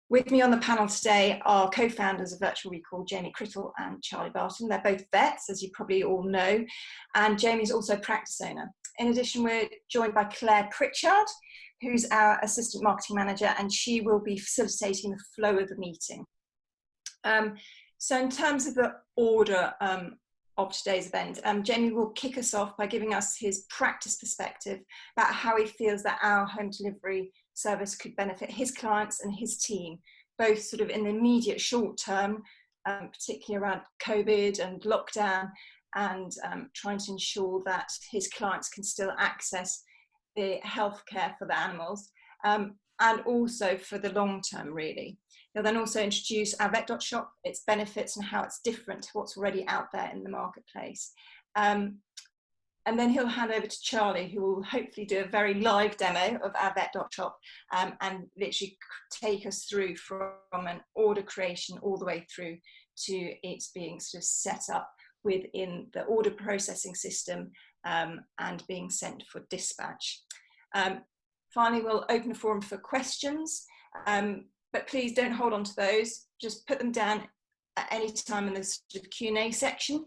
With me on the panel today are co-founders of Virtual Recall, Jamie Crittall and Charlie Barton. They're both vets, as you probably all know, and Jamie's also a practice owner. In addition, we're joined by Claire Pritchard, who's our assistant marketing manager, and she will be facilitating the flow of the meeting. So in terms of the order of today's event, Jamie will kick us off by giving us his practice perspective about how he feels that our home delivery service could benefit his clients and his team, both sort of in the immediate short term, particularly around COVID and lockdown, and trying to ensure that his clients can still access the healthcare for the animals, and also for the long term, really. He'll then also introduce OurVet.Shop, its benefits and how it's different to what's already out there in the marketplace. And then he'll hand over to Charlie, who will hopefully do a very live demo of OurVet.Shop and literally take us through from an order creation all the way through to it being sort of set up within the order processing system and being sent for dispatch. Finally, we'll open the forum for questions, but please don't hold on to those. Just put them down at any time in the sort of Q&A section.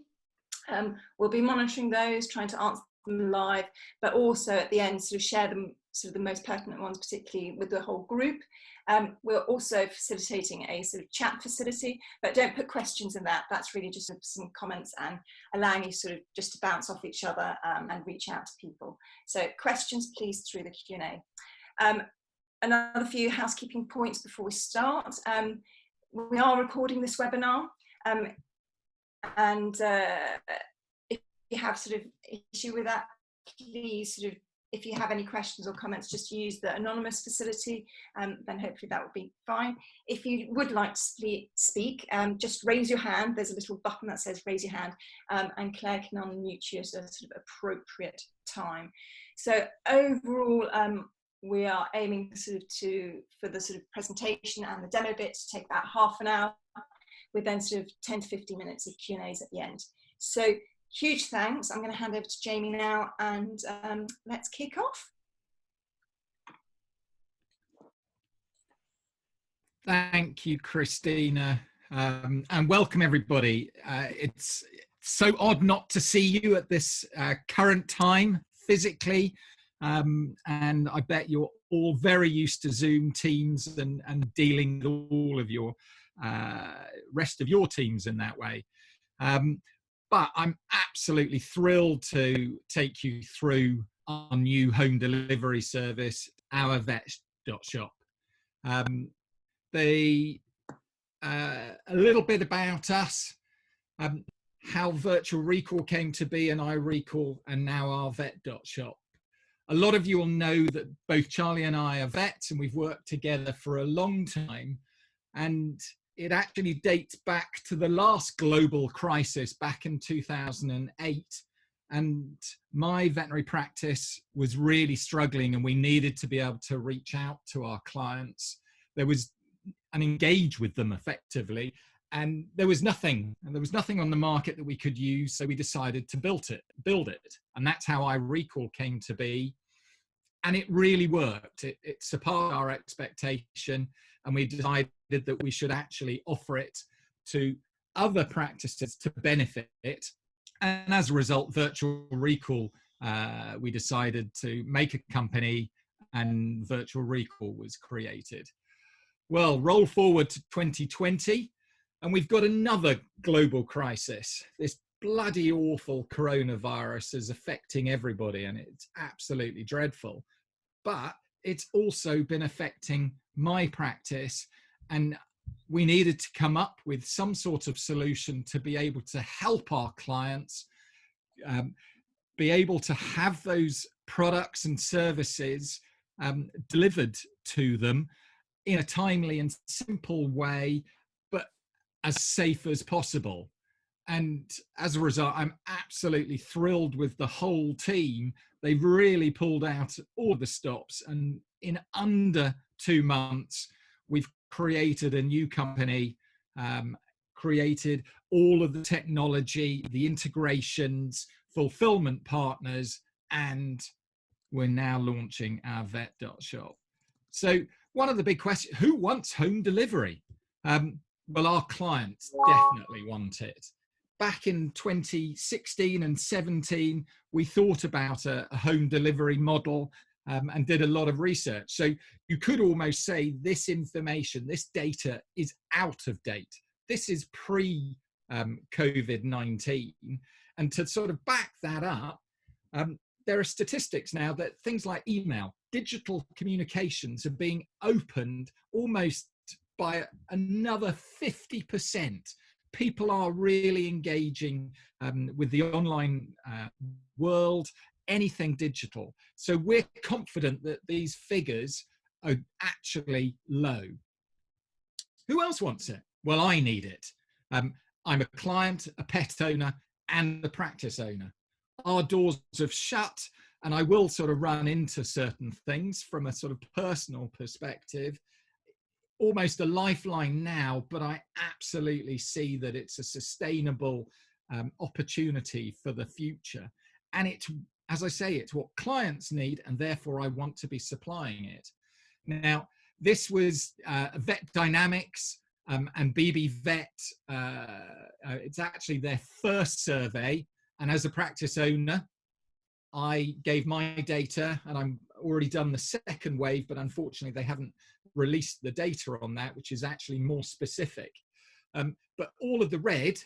We'll be monitoring those, trying to answer them live, but also at the end sort of share them, sort of the most pertinent ones, particularly with the whole group. We're also facilitating a sort of chat facility, but don't put questions in that. That's really just some comments and allowing you sort of just to bounce off each other and reach out to people. So questions, please, through the Q&A. Another few housekeeping points before we start. We are recording this webinar. And if you have sort of issue with that, please sort of, if you have any questions or comments, just use the anonymous facility, then hopefully that will be fine. If you would like to speak, just raise your hand. There's a little button that says raise your hand, and Claire can unmute you at a sort of appropriate time. So overall, we are aiming sort of for the sort of presentation and the demo bit to take about half an hour, with then sort of 10 to 15 minutes of Q&As at the end. So huge thanks. I'm going to hand over to Jamie now, and let's kick off. Thank you, Christina, and welcome everybody. It's so odd not to see you at this current time physically, and I bet you're all very used to Zoom, Teams, and dealing with all of your rest of your teams in that way. But I'm absolutely thrilled to take you through our new home delivery service, OurVet.Shop. A little bit about us, how Virtual Recall came to be, and iRecall, and now OurVet.Shop. A lot of you will know that both Charlie and I are vets, and we've worked together for a long time. And it actually dates back to the last global crisis back in 2008. And my veterinary practice was really struggling, and we needed to be able to reach out to our clients. And engage with them effectively. And there was nothing on the market that we could use. So we decided to build it. And that's how iRecall came to be. And it really worked. It surpassed our expectation. And we decided that we should actually offer it to other practices to benefit it. And as a result, Virtual Recall, we decided to make a company, and Virtual Recall was created. Well, roll forward to 2020, and we've got another global crisis. This bloody awful coronavirus is affecting everybody, and it's absolutely dreadful. But it's also been affecting my practice, and we needed to come up with some sort of solution to be able to help our clients, be able to have those products and services delivered to them in a timely and simple way, but as safe as possible. And as a result, I'm absolutely thrilled with the whole team. They've really pulled out all the stops, and in under 2 months, we've created a new company, created all of the technology, the integrations, fulfillment partners, and we're now launching OurVet.Shop. So one of the big questions, who wants home delivery? Well, our clients definitely want it. Back in 2016 and 17, we thought about a home delivery model and did a lot of research. So you could almost say this information, this data is out of date. This is pre-COVID-19. And to sort of back that up, there are statistics now that things like email, digital communications are being opened almost by another 50%. People are really engaging with the online world, anything digital. So we're confident that these figures are actually low. Who else wants it? Well, I need it. I'm a client, a pet owner, and a practice owner. Our doors have shut, and I will sort of run into certain things from a sort of personal perspective. Almost a lifeline now, but I absolutely see that it's a sustainable opportunity for the future. And it's, as I say, it's what clients need, and therefore I want to be supplying it. Now, this was Vet Dynamics and BB Vet. It's actually their first survey. And as a practice owner, I gave my data, and I'm already done the second wave, but unfortunately they haven't released the data on that, which is actually more specific. But all of the red,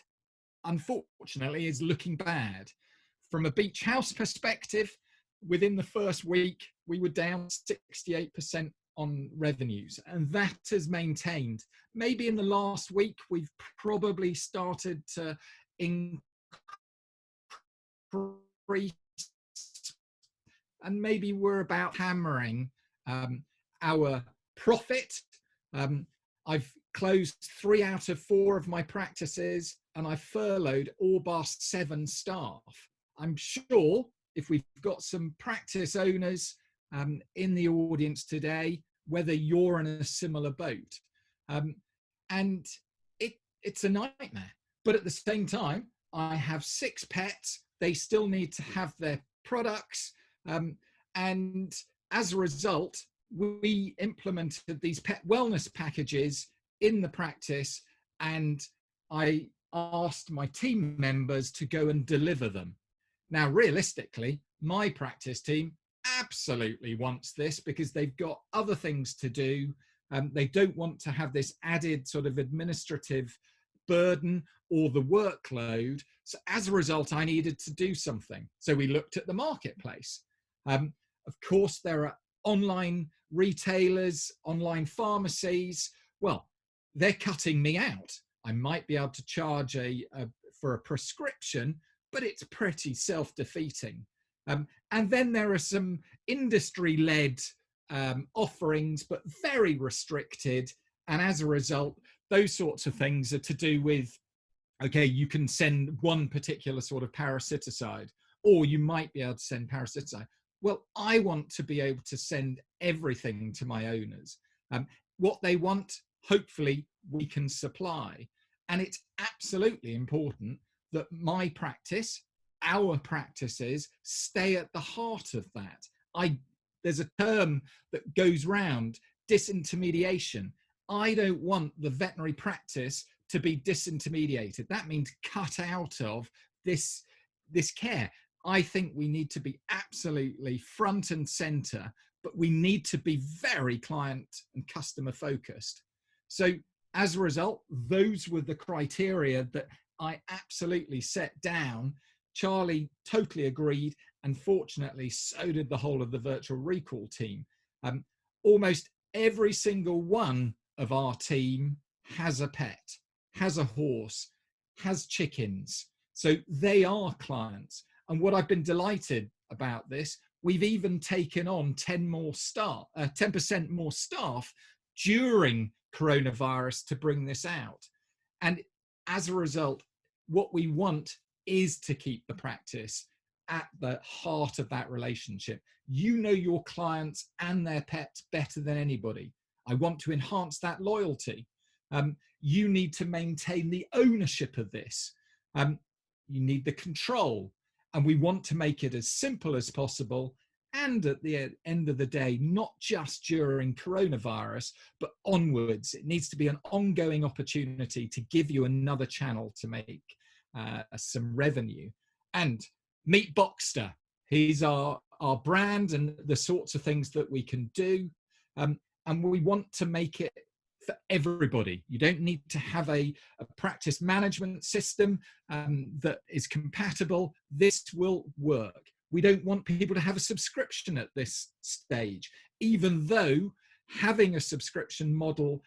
unfortunately, is looking bad. From a beach house perspective, within the first week, we were down 68% on revenues, and that has maintained. Maybe in the last week, we've probably started to increase, and maybe we're about hammering our profit. I've closed 3 out of 4 of my practices, and I've furloughed all bar 7 staff. I'm sure if we've got some practice owners in the audience today, whether you're in a similar boat. And it's a nightmare. But at the same time, I have 6 pets. They still need to have their products. And as a result, we implemented these pet wellness packages in the practice, and I asked my team members to go and deliver them. Now, realistically, my practice team absolutely wants this because they've got other things to do. They don't want to have this added sort of administrative burden or the workload. So as a result, I needed to do something. So we looked at the marketplace. Of course, there are online retailers, online pharmacies. Well, they're cutting me out. I might be able to charge for a prescription, but it's pretty self-defeating. And then there are some industry-led offerings, but very restricted. And as a result, those sorts of things are to do with, okay, you can send one particular sort of parasiticide, or you might be able to send parasiticide. Well, I want to be able to send everything to my owners. What they want, hopefully, we can supply. And it's absolutely important that my practice, our practices, stay at the heart of that. There's a term that goes round, disintermediation. I don't want the veterinary practice to be disintermediated. That means cut out of this care. I think we need to be absolutely front and center, but we need to be very client and customer focused. So as a result, those were the criteria that I absolutely set down. Charlie totally agreed, and fortunately, so did the whole of the virtual recall team. Almost every single one of our team has a pet, has a horse, has chickens. So they are clients. And what I've been delighted about this, we've even taken on 10% more staff during coronavirus to bring this out. And as a result, what we want is to keep the practice at the heart of that relationship. You know your clients and their pets better than anybody. I want to enhance that loyalty. You need to maintain the ownership of this. You need the control. And we want to make it as simple as possible and at the end of the day, not just during coronavirus, but onwards. It needs to be an ongoing opportunity to give you another channel to make some revenue. And meet Boxster. He's our brand and the sorts of things that we can do. And we want to make it for everybody. You don't need to have a practice management system that is compatible. This will work. We don't want people to have a subscription at this stage, even though having a subscription model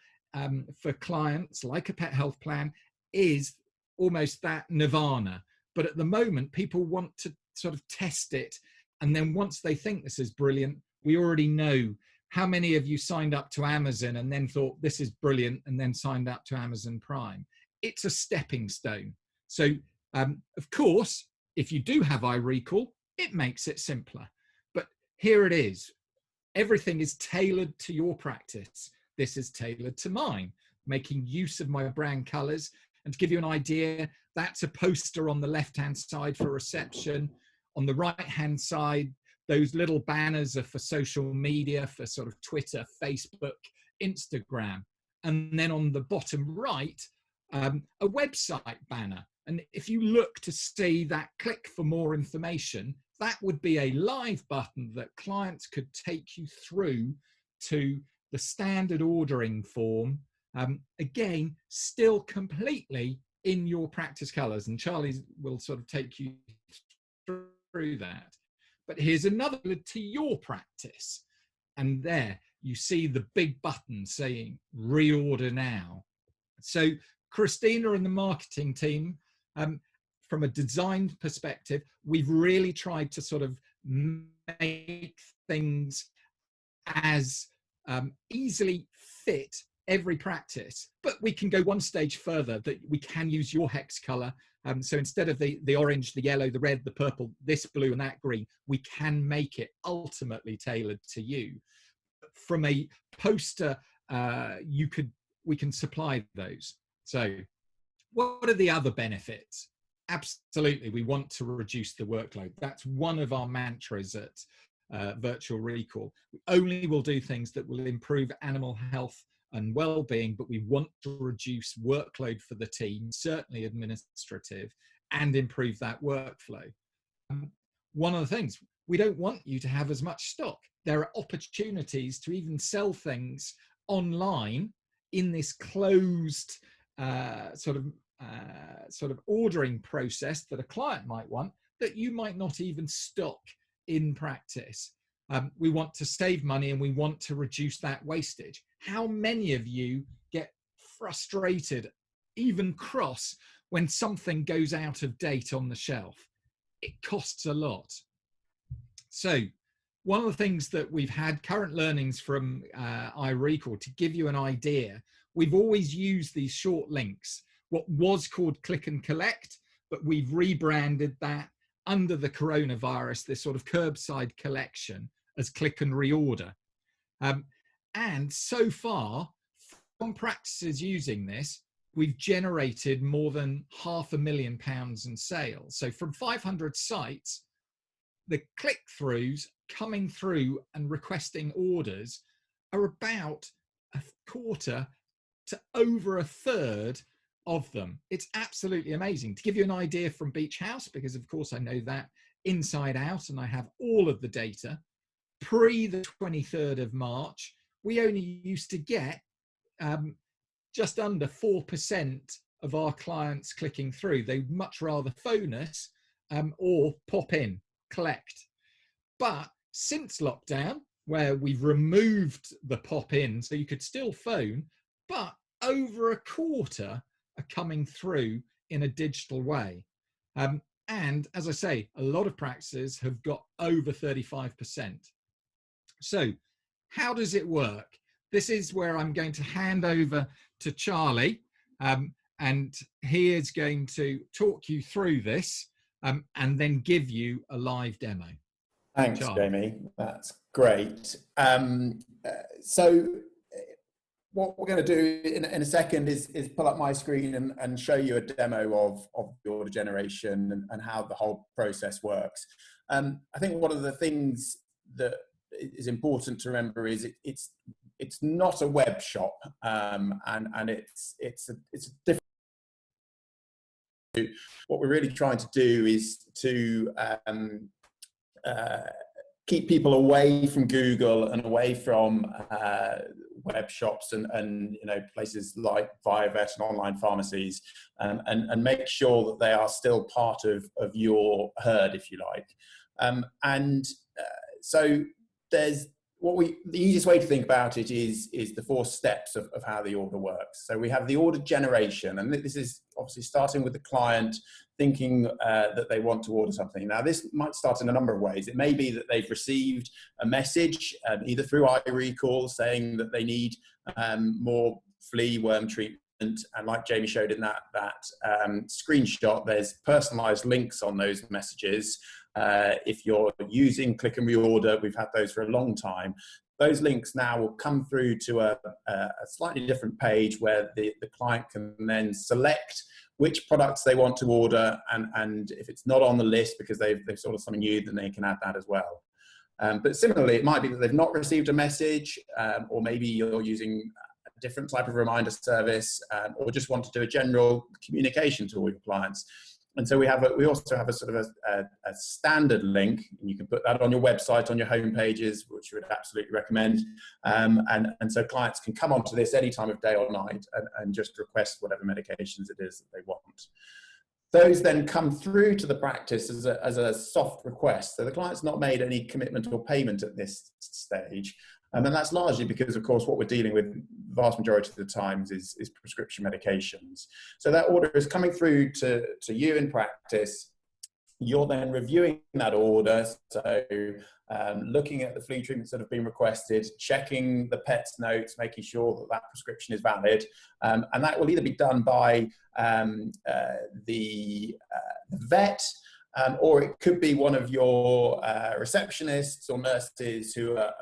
for clients like a pet health plan is almost that nirvana. But at the moment, people want to sort of test it. And then once they think this is brilliant, we already know how many of you signed up to Amazon and then thought this is brilliant and then signed up to Amazon Prime. It's a stepping stone. So of course, if you do have iRecall, it makes it simpler. But here it is. Everything is tailored to your practice. This is tailored to mine, making use of my brand colors. And to give you an idea, that's a poster on the left-hand side for reception. On the right-hand side, those little banners are for social media, for sort of Twitter, Facebook, Instagram. And then on the bottom right, a website banner. And if you look to see that, click for more information, that would be a live button that clients could take you through to the standard ordering form. Again, still completely in your practice colors. And Charlie will sort of take you through that. But here's another to your practice. And there you see the big button saying reorder now. So Christina and the marketing team, from a design perspective, we've really tried to sort of make things as easily fit every practice, but we can go one stage further, that we can use your hex color. So instead of the orange, the yellow, the red, the purple, this blue and that green, we can make it ultimately tailored to you. From a poster, we can supply those. So what are the other benefits? Absolutely, we want to reduce the workload. That's one of our mantras at Virtual Recall. We only will do things that will improve animal health and well-being, but we want to reduce workload for the team, certainly administrative, and improve that workflow. One of the things, we don't want you to have as much stock. There are opportunities to even sell things online in this closed sort of ordering process that a client might want, that you might not even stock in practice. We want to save money and we want to reduce that wastage. How many of you get frustrated, even cross, when something goes out of date on the shelf? It costs a lot. So one of the things that we've had current learnings from iRecall, to give you an idea, we've always used these short links, what was called click and collect, but we've rebranded that under the coronavirus, this sort of curbside collection, as click and reorder. And so far, from practices using this, we've generated more than £500,000 in sales. So from 500 sites, the click-throughs coming through and requesting orders are about a quarter to over a third of them. It's absolutely amazing. To give you an idea from Beach House, because of course I know that inside out and I have all of the data, pre the 23rd of March, we only used to get just under 4% of our clients clicking through. They'd much rather phone us or pop in, collect. But since lockdown, where we've removed the pop in, so you could still phone, but over a quarter are coming through in a digital way. And as I say, a lot of practices have got over 35%. So how does it work? This is where I'm going to hand over to Charlie, and he is going to talk you through this and then give you a live demo. Thanks, Charlie. Jamie. That's great. So what we're going to do in a second is pull up my screen and show you a demo of the order generation and how the whole process works. I think one of the things that is important to remember is it's not a web shop, and it's a different. What we're really trying to do is to keep people away from Google and away from web shops and places like ViaVet and online pharmacies, and make sure that they are still part of your herd, if you like. So there's the easiest way to think about it is the 4 steps of how the order works. So we have the order generation, and this is obviously starting with the client thinking that they want to order something. Now, this might start in a number of ways. It may be that they've received a message either through iRecall saying that they need more flea worm treatment, and like Jamie showed in that screenshot, there's personalized links on those messages. If you're using click and reorder, we've had those for a long time. Those links now will come through to a slightly different page where the client can then select which products they want to order, and if it's not on the list because they've sort of something new, then they can add that as well. But similarly, it might be that they've not received a message, or maybe you're using a different type of reminder service, or just want to do a general communication to all your clients. And so we also have a sort of a standard link, and you can put that on your website, on your home pages, which we would absolutely recommend. And so clients can come onto this any time of day or night and just request whatever medications it is that they want. Those then come through to the practice as a soft request. So the client's not made any commitment or payment at this stage. And that's largely because, of course, what we're dealing with the vast majority of the times is prescription medications. So that order is coming through to you in practice. You're then reviewing that order, so looking at the flea treatments that have been requested, checking the pet's notes, making sure that that prescription is valid, and that will either be done by the vet, or it could be one of your receptionists or nurses who are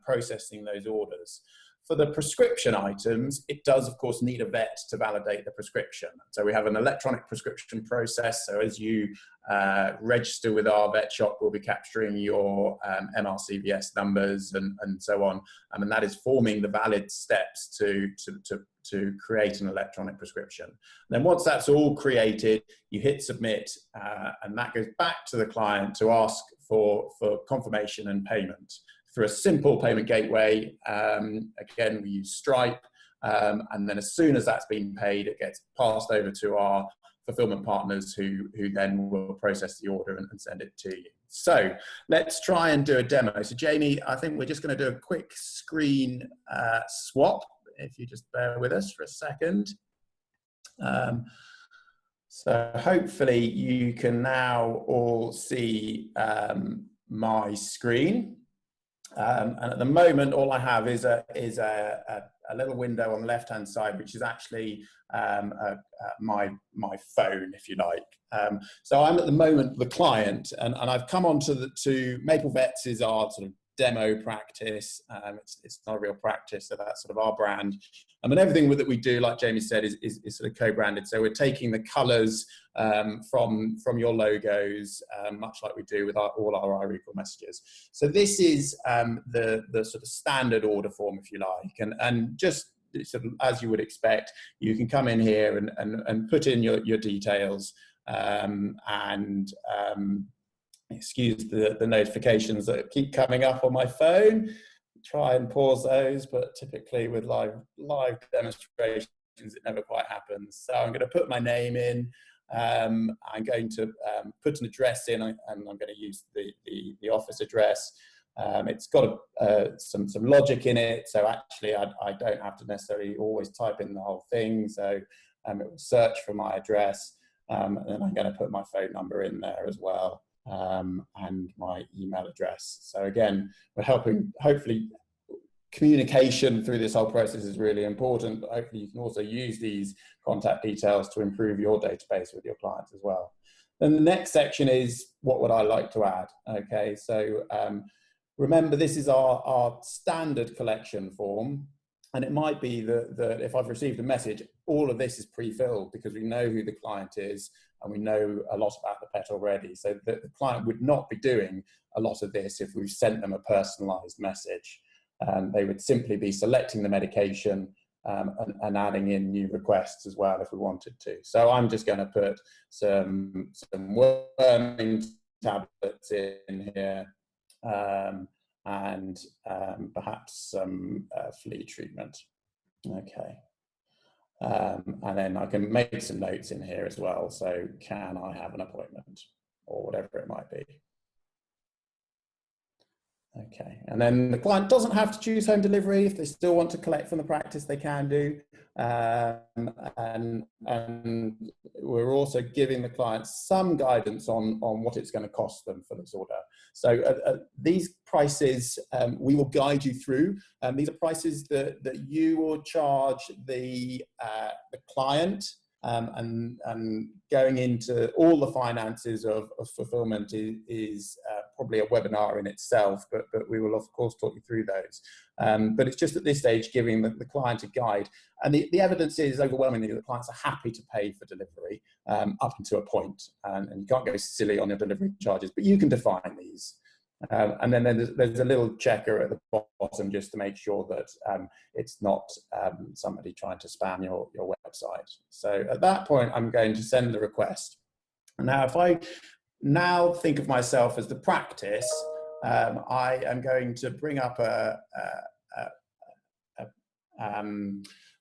processing those orders. For the prescription items, it does, of course, need a vet to validate the prescription. So we have an electronic prescription process. So as you register with OurVet.Shop, we'll be capturing your MRCVS numbers and so on. And that is forming the valid steps to create an electronic prescription. And then once that's all created, you hit submit, and that goes back to the client to ask for confirmation and payment through a simple payment gateway. Again, we use Stripe, and then as soon as that's been paid, it gets passed over to our fulfillment partners who then will process the order and send it to you. So let's try and do a demo. So Jamie, I think we're just going to do a quick screen swap, if you just bear with us for a second. So hopefully you can now all see my screen. And at the moment, all I have is a little window on the left-hand side, which is actually my phone, if you like. So I'm at the moment the client, and I've come on to Maple Vets is our sort of demo practice. It's not a real practice, so that's sort of our brand. And everything that we do, like Jamie said, is sort of co-branded. So we're taking the colours from your logos, much like we do with all our iRecall messages. So this is the sort of standard order form, if you like, and just sort of as you would expect, you can come in here and put in your details, excuse the notifications that keep coming up on my phone. Try and pause those, but typically with live demonstrations, it never quite happens. So I'm going to put my name in. I'm going to put an address in, and I'm going to use the office address. It's got some logic in it, so actually I don't have to necessarily always type in the whole thing. So it will search for my address, and then I'm going to put my phone number in there as well. And my email address. So again, we're hopefully communication through this whole process is really important, but hopefully you can also use these contact details to improve your database with your clients as well. Then the next section is, what would I like to add? Okay, so remember, this is our standard collection form, and it might be that if I've received a message, all of this is pre-filled because we know who the client is and we know a lot about the pet already. So the client would not be doing a lot of this if we sent them a personalized message. They would simply be selecting the medication and adding in new requests as well if we wanted to. So I'm just going to put some worming tablets in here, and perhaps some flea treatment. Okay. And then I can make some notes in here as well. So can I have an appointment, or whatever it might be. Okay, and then the client doesn't have to choose home delivery. If they still want to collect from the practice, they can do. And we're also giving the client some guidance on what it's going to cost them for this order. So these prices we will guide you through. These are prices that you will charge the client. And going into all the finances of fulfillment is probably a webinar in itself, but we will of course talk you through those. But it's just at this stage giving the client a guide. And the evidence is overwhelmingly that clients are happy to pay for delivery up until a point. And you can't go silly on your delivery charges, but you can define these. And then there's a little checker at the bottom just to make sure that it's not somebody trying to spam your website. So at that point, I'm going to send the request. Now, if I now think of myself as the practice, I am going to bring up a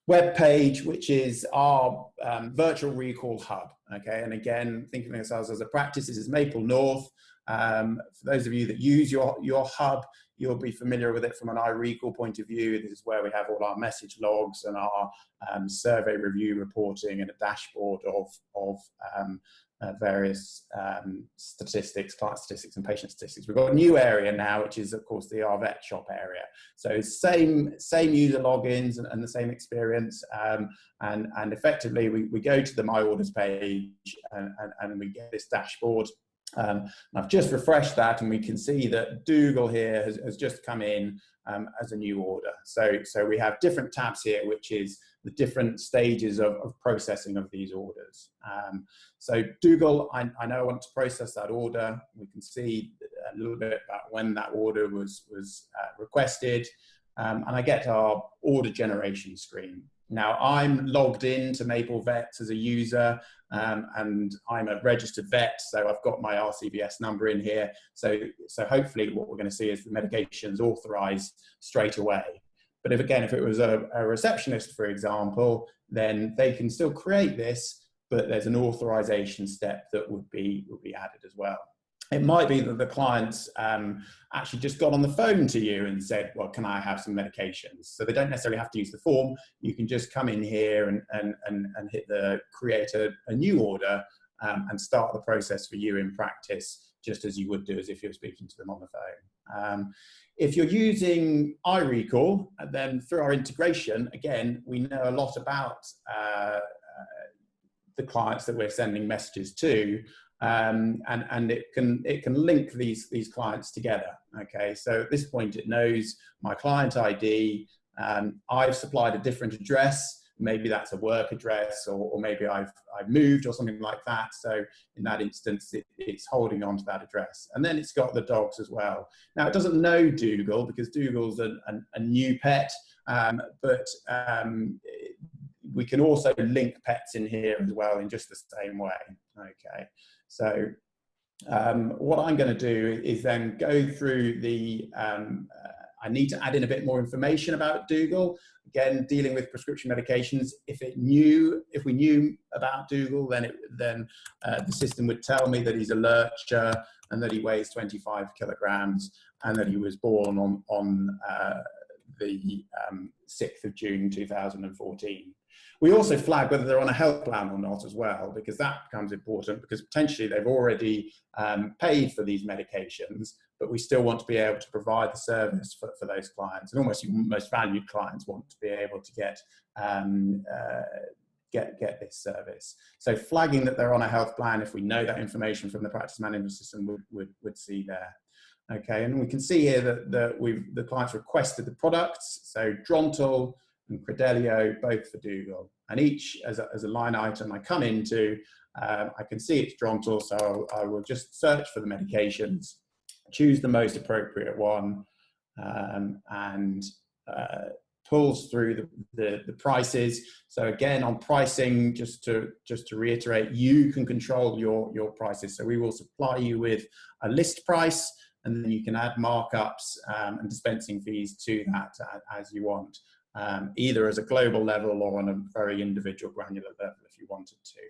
web page, which is our virtual recall hub. Okay, and again, thinking of ourselves as a practice, this is Maple North. For those of you that use your hub, you'll be familiar with it from an iRecall point of view. This is where we have all our message logs and our survey review reporting and a dashboard of various statistics, client statistics and patient statistics. We've got a new area now, which is of course the OurVet.Shop area. So same user logins and the same experience, and effectively we go to the My Orders page and we get this dashboard. And I've just refreshed that, and we can see that Dougal here has just come in as a new order. So we have different tabs here, which is the different stages of processing of these orders. So Dougal, I know I want to process that order. We can see a little bit about when that order was requested, and I get our order generation screen. Now I'm logged into Maple Vets as a user, and I'm a registered vet, so I've got my RCVS number in here. So hopefully what we're going to see is the medication's authorized straight away. But if it was a receptionist, for example, then they can still create this, but there's an authorization step that would be added as well. It might be that the clients actually just got on the phone to you and said, well, can I have some medications? So they don't necessarily have to use the form. You can just come in here and hit the create a new order and start the process for you in practice, just as you would do as if you're speaking to them on the phone. If you're using iRecall, then through our integration, again, we know a lot about the clients that we're sending messages to. And it can link these clients together. Okay, so at this point it knows my client ID. I've supplied a different address. Maybe that's a work address, or maybe I've moved or something like that. So in that instance, it's holding on to that address. And then it's got the dogs as well. Now it doesn't know Dougal because Dougal's a new pet, but we can also link pets in here as well in just the same way. Okay, so what I'm going to do is then go through the, I need to add in a bit more information about Dougal. Again, dealing with prescription medications, if we knew about Dougal, then the system would tell me that he's a lurcher and that he weighs 25 kilograms and that he was born on the 6th of June 2014. We also flag whether they're on a health plan or not as well, because that becomes important, because potentially they've already paid for these medications, but we still want to be able to provide the service for those clients. And almost your most valued clients want to be able to get this service. So flagging that they're on a health plan, if we know that information from the practice management system, would see there. Okay, and we can see here that the clients requested the products, so Drontal and Crittall, both for Dougal. and each as a line item I come into, I can see it's Drontal, so I will just search for the medications, choose the most appropriate one, and pulls through the prices. So again, on pricing, just to reiterate, you can control your prices. So we will supply you with a list price, and then you can add markups and dispensing fees to that as you want, either as a global level or on a very individual granular level if you wanted to.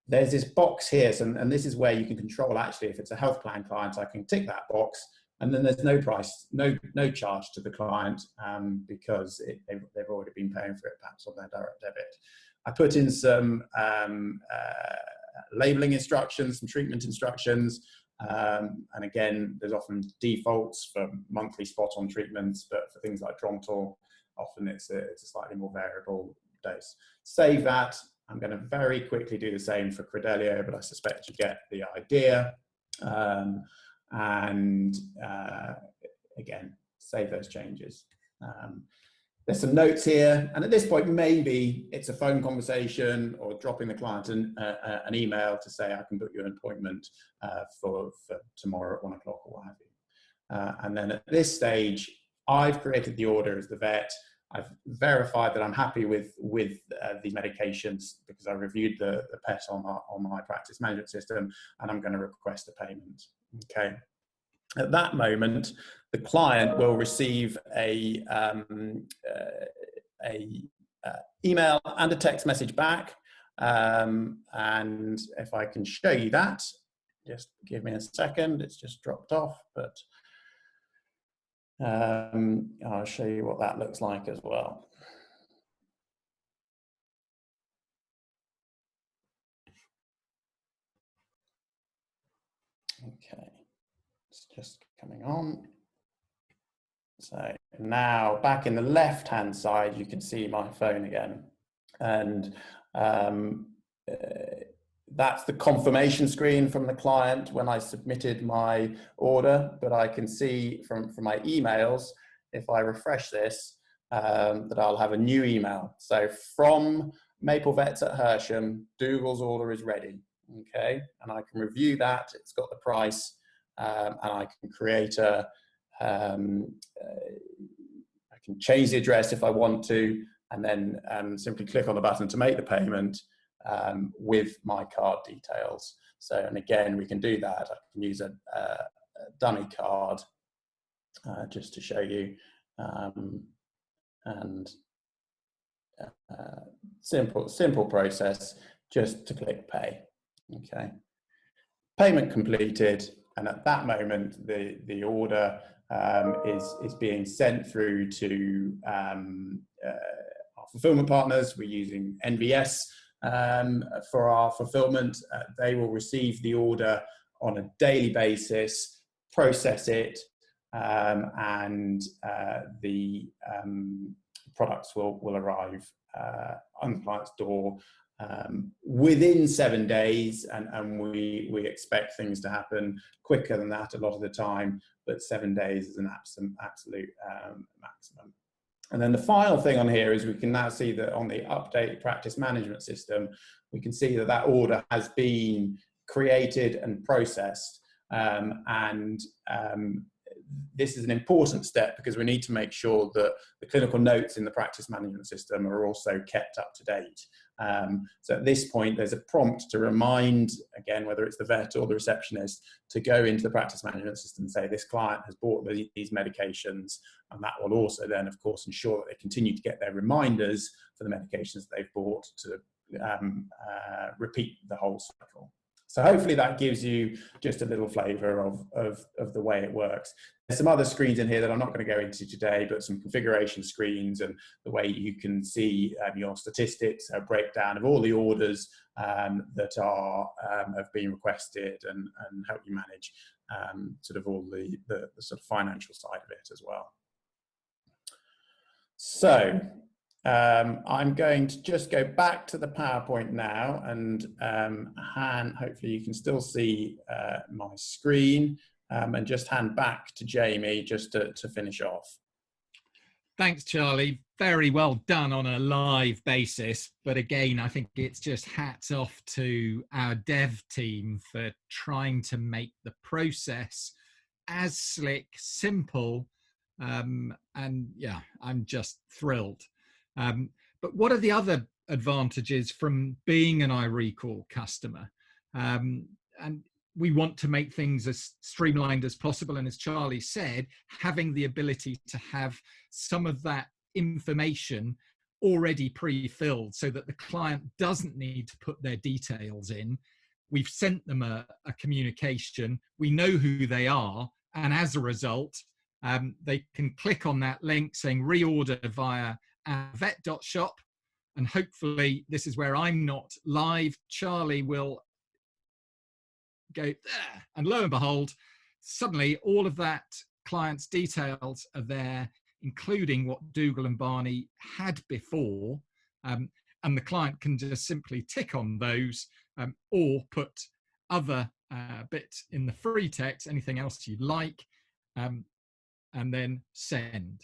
There's this box here, and this is where you can control, actually, if it's a health plan client, I can tick that box, and then there's no price, no charge to the client, because they've already been paying for it, perhaps on their direct debit. I put in some labeling instructions, some treatment instructions, and again, there's often defaults for monthly spot-on treatments, but for things like Drontal, often it's a slightly more variable dose. Save that. I'm going to very quickly do the same for Crittall, but I suspect you get the idea. Again, save those changes. There's some notes here, and at this point, maybe it's a phone conversation or dropping the client an email to say, I can book you an appointment for tomorrow at 1 o'clock or what have you. And then at this stage, I've created the order as the vet. I've verified that I'm happy with the medications because I reviewed the pet on my practice management system, and I'm going to request a payment. Okay. At that moment, the client will receive a email and a text message back. And if I can show you that, just give me a second. It's just dropped off, but I'll show you what that looks like as well. Okay, it's just coming on. So now back in the left-hand side, you can see my phone again. And that's the confirmation screen from the client when I submitted my order, but I can see from my emails, if I refresh this, that I'll have a new email. So from Maple Vets at Hersham, Dougal's order is ready, okay? And I can review that, it's got the price, and I can create I can change the address if I want to, and then simply click on the button to make the payment with my card details. So, and again, we can do that. I can use a dummy card just to show you, and simple process, just to click pay. Okay, payment completed, and at that moment, the order is being sent through to our fulfillment partners. We're using NVS for our fulfillment. They will receive the order on a daily basis, process it, and the products will arrive on the client's door within 7 days, and we expect things to happen quicker than that a lot of the time, but 7 days is an absolute maximum. And then the final thing on here is we can now see that on the update practice management system, we can see that that order has been created and processed. This is an important step because we need to make sure that the clinical notes in the practice management system are also kept up to date. So at this point, there's a prompt to remind, again, whether it's the vet or the receptionist, to go into the practice management system and say, this client has bought these medications, and that will also then, of course, ensure that they continue to get their reminders for the medications that they've bought to repeat the whole cycle. So hopefully that gives you just a little flavour of the way it works. There's some other screens in here that I'm not going to go into today, but some configuration screens and the way you can see your statistics, a breakdown of all the orders that have been requested, and help you manage sort of all the sort of financial side of it as well. So I'm going to just go back to the PowerPoint now, and Han, hopefully you can still see my screen, and just hand back to Jamie just to finish off. Thanks, Charlie. Very well done on a live basis. But again, I think it's just hats off to our dev team for trying to make the process as slick, simple, and yeah, I'm just thrilled. But what are the other advantages from being an iRecall customer? And we want to make things as streamlined as possible. And as Charlie said, having the ability to have some of that information already pre-filled so that the client doesn't need to put their details in. We've sent them a communication. We know who they are. And as a result, they can click on that link saying reorder via OurVet.Shop. And hopefully this is where I'm not live. Charlie will go there, and lo and behold, suddenly all of that client's details are there, including what Dougal and Barney had before, and the client can just simply tick on those or put other bits in the free text, anything else you'd like, and then send.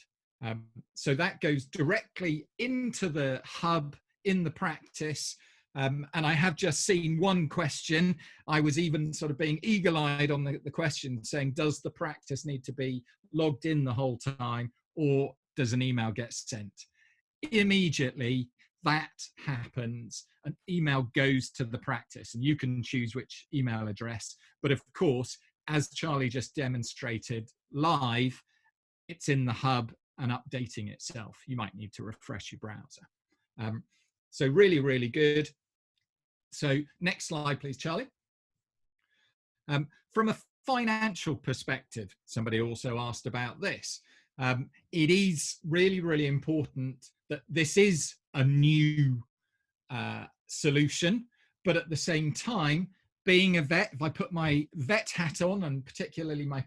So that goes directly into the hub in the practice. And I have just seen one question. I was even sort of being eagle-eyed on the question saying, does the practice need to be logged in the whole time, or does an email get sent? Immediately that happens, an email goes to the practice, and you can choose which email address. But of course, as Charlie just demonstrated live, it's in the hub and updating itself. You might need to refresh your browser. So really, really good. So next slide, please, Charlie. From a financial perspective, somebody also asked about this. It is really, really important that this is a new solution, but at the same time, being a vet, if I put my vet hat on, and particularly my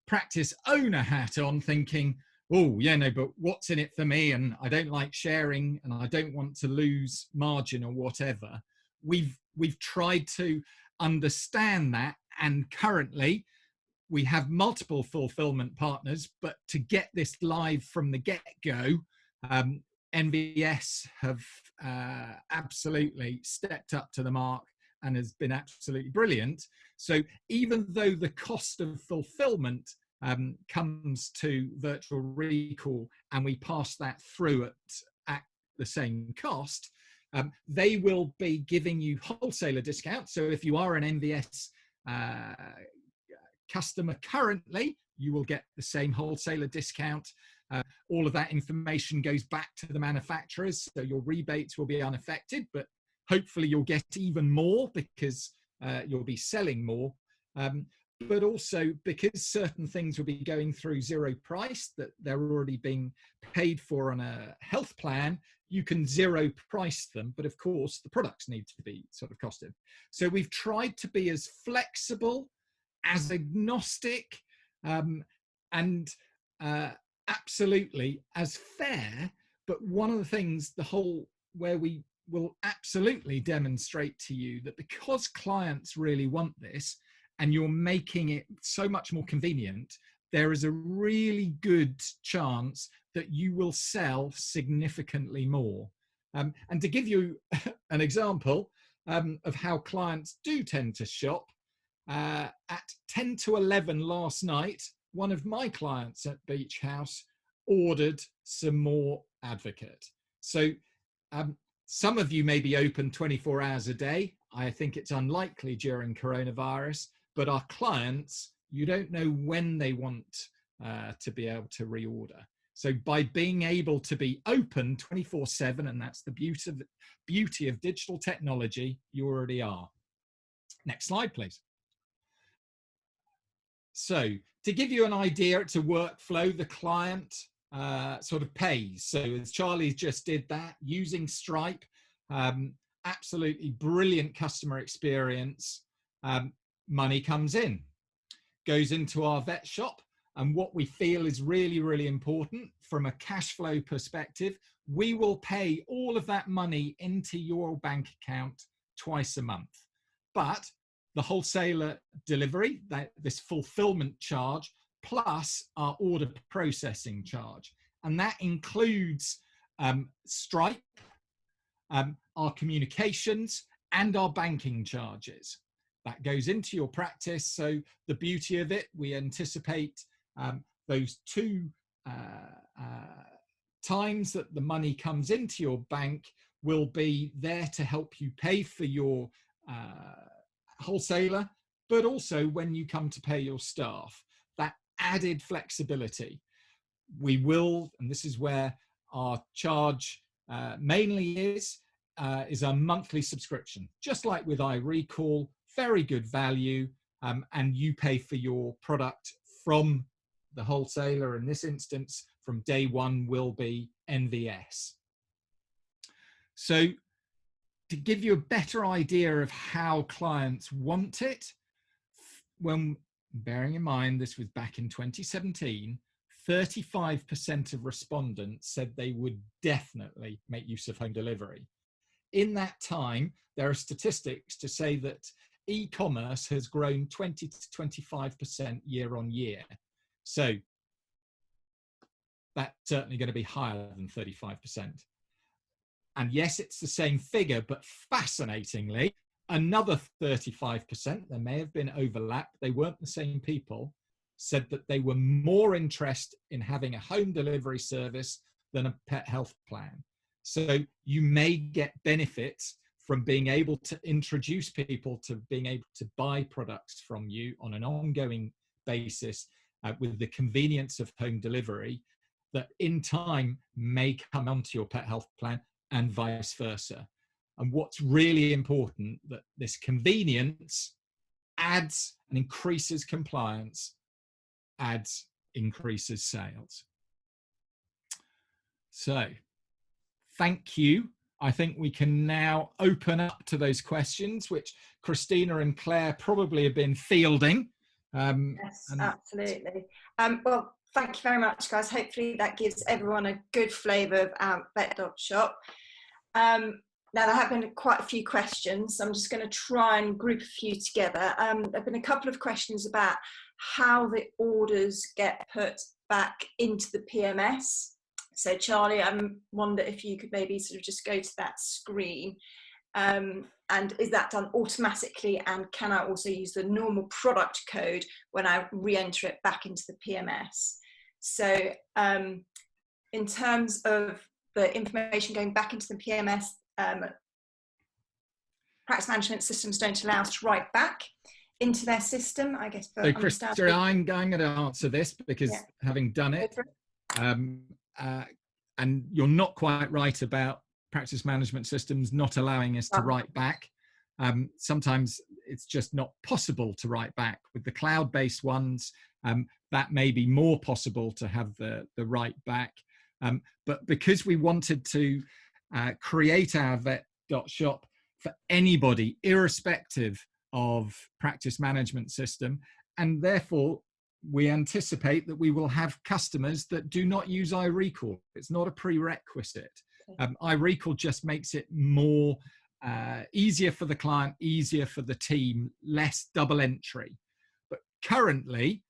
practice owner hat on, thinking, oh, yeah, no, but what's in it for me? And I don't like sharing, and I don't want to lose margin or whatever. We've tried to understand that, and currently we have multiple fulfillment partners, but to get this live from the get-go, NVS have absolutely stepped up to the mark and has been absolutely brilliant. So even though the cost of fulfillment comes to Virtual Recall and we pass that through at the same cost, they will be giving you wholesaler discounts. So if you are an NVS customer currently, you will get the same wholesaler discount. All of that information goes back to the manufacturers, so your rebates will be unaffected, but hopefully you'll get even more because you'll be selling more. But also because certain things will be going through zero price, that they're already being paid for on a health plan, you can zero price them. But of course, the products need to be sort of costed. So we've tried to be as flexible, as agnostic, and absolutely as fair. But one of the things, where we will absolutely demonstrate to you that because clients really want this, and you're making it so much more convenient, there is a really good chance that you will sell significantly more. And to give you an example of how clients do tend to shop, at 10 to 11 last night, one of my clients at Beach House ordered some more Advocate. So some of you may be open 24 hours a day. I think it's unlikely during coronavirus. But our clients, you don't know when they want to be able to reorder. So by being able to be open 24/7, and that's the beauty of digital technology, you already are. Next slide, please. So to give you an idea, it's a workflow. The client sort of pays. So as Charlie just did that, using Stripe, absolutely brilliant customer experience. Money comes in, goes into our vet shop, and what we feel is really, really important from a cash flow perspective, we will pay all of that money into your bank account twice a month. But the wholesaler delivery, this fulfillment charge, plus our order processing charge. and that includes Stripe, our communications, and our banking charges. That goes into your practice. So the beauty of it, we anticipate those two times that the money comes into your bank will be there to help you pay for your wholesaler, but also when you come to pay your staff, that added flexibility. We will, and this is where our charge mainly is a monthly subscription, just like with iRecall, very good value, and you pay for your product from the wholesaler. In this instance, from day one will be NVS. So to give you a better idea of how clients want it, when bearing in mind this was back in 2017, 35% of respondents said they would definitely make use of home delivery. In that time, there are statistics to say that e-commerce has grown 20 to 25% year on year. So that's certainly going to be higher than 35%. And yes, it's the same figure, but fascinatingly, another 35%, there may have been overlap, they weren't the same people, said that they were more interested in having a home delivery service than a pet health plan. So you may get benefits from being able to introduce people to being able to buy products from you on an ongoing basis with the convenience of home delivery that in time may come onto your pet health plan and vice versa. And what's really important, that this convenience adds and increases compliance, increases sales. So thank you. I think we can now open up to those questions, which Christina and Claire probably have been fielding. Yes, absolutely. Well, thank you very much, guys. Hopefully that gives everyone a good flavour of OurVet.Shop. Now, there have been quite a few questions. I'm just going to try and group a few together. There have been a couple of questions about how the orders get put back into the PMS. So Charlie, I wonder if you could maybe sort of just go to that screen. And is that done automatically? And can I also use the normal product code when I re-enter it back into the PMS? So in terms of the information going back into the PMS, practice management systems don't allow us to write back into their system, I guess. So Christina, I'm going to answer this because having done it, and you're not quite right about practice management systems not allowing us to write back. Sometimes it's just not possible to write back. With the cloud-based ones, that may be more possible to have the write back. But because we wanted to create OurVet.Shop for anybody, irrespective of practice management system, and therefore we anticipate that we will have customers that do not use iRecall. It's not a prerequisite. iRecall just makes it more easier for the client, easier for the team, less double entry. But currently,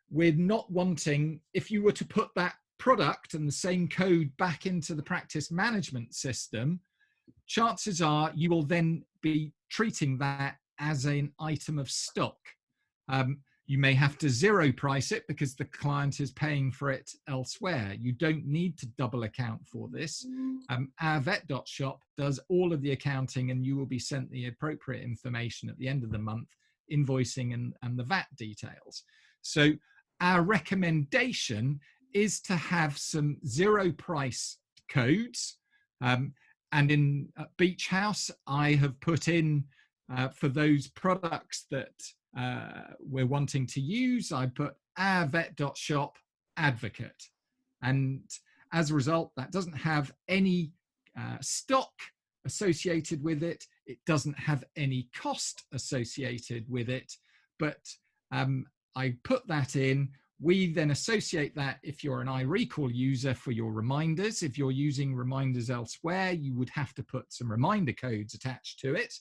we're not wanting, if you were to put that product and the same code back into the practice management system, chances are you will then be treating that as an item of stock. You may have to zero price it because the client is paying for it elsewhere. You don't need to double account for this. OurVet.Shop does all of the accounting, and you will be sent the appropriate information at the end of the month, invoicing and the VAT details. So our recommendation is to have some zero price codes. And in Beach House, I have put in for those products that we're wanting to use, I put OurVet.Shop advocate. And as a result, that doesn't have any stock associated with it. It doesn't have any cost associated with it. But I put that in. We then associate that, if you're an iRecall user, for your reminders. If you're using reminders elsewhere, you would have to put some reminder codes attached to it.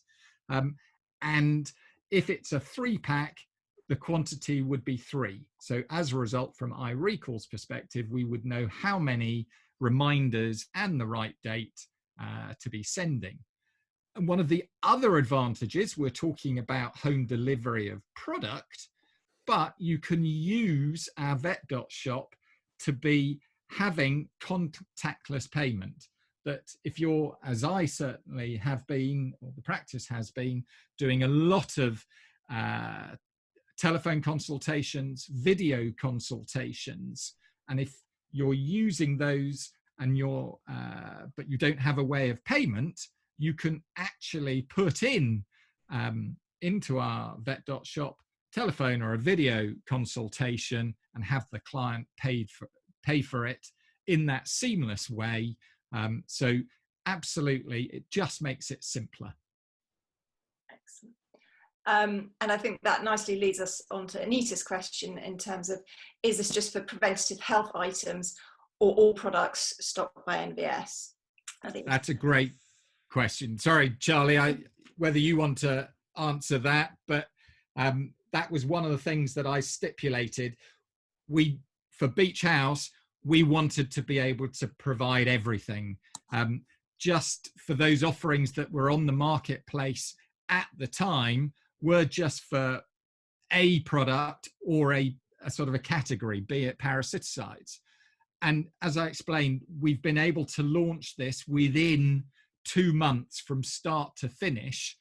And if it's a 3-pack, the quantity would be 3. So as a result, from iRecall's perspective, we would know how many reminders and the right date to be sending. And one of the other advantages, we're talking about home delivery of product, but you can use our vet.shop to be having contactless payment. That if you're, as I certainly have been, or the practice has been, doing a lot of telephone consultations, video consultations, and if you're using those and you're, but you don't have a way of payment, you can actually put in into our vet.shop telephone or a video consultation and have the client pay for it in that seamless way. So absolutely, it just makes it simpler. Excellent. And I think that nicely leads us on to Anita's question in terms of, is this just for preventative health items or all products stocked by NVS? I think that's a great question. Sorry, Charlie, whether you want to answer that, but that was one of the things that I stipulated. For Beach House, we wanted to be able to provide everything. Just for those offerings that were on the marketplace at the time were just for a product or a sort of a category, be it parasiticides. And as I explained, we've been able to launch this within 2 months from start to finish.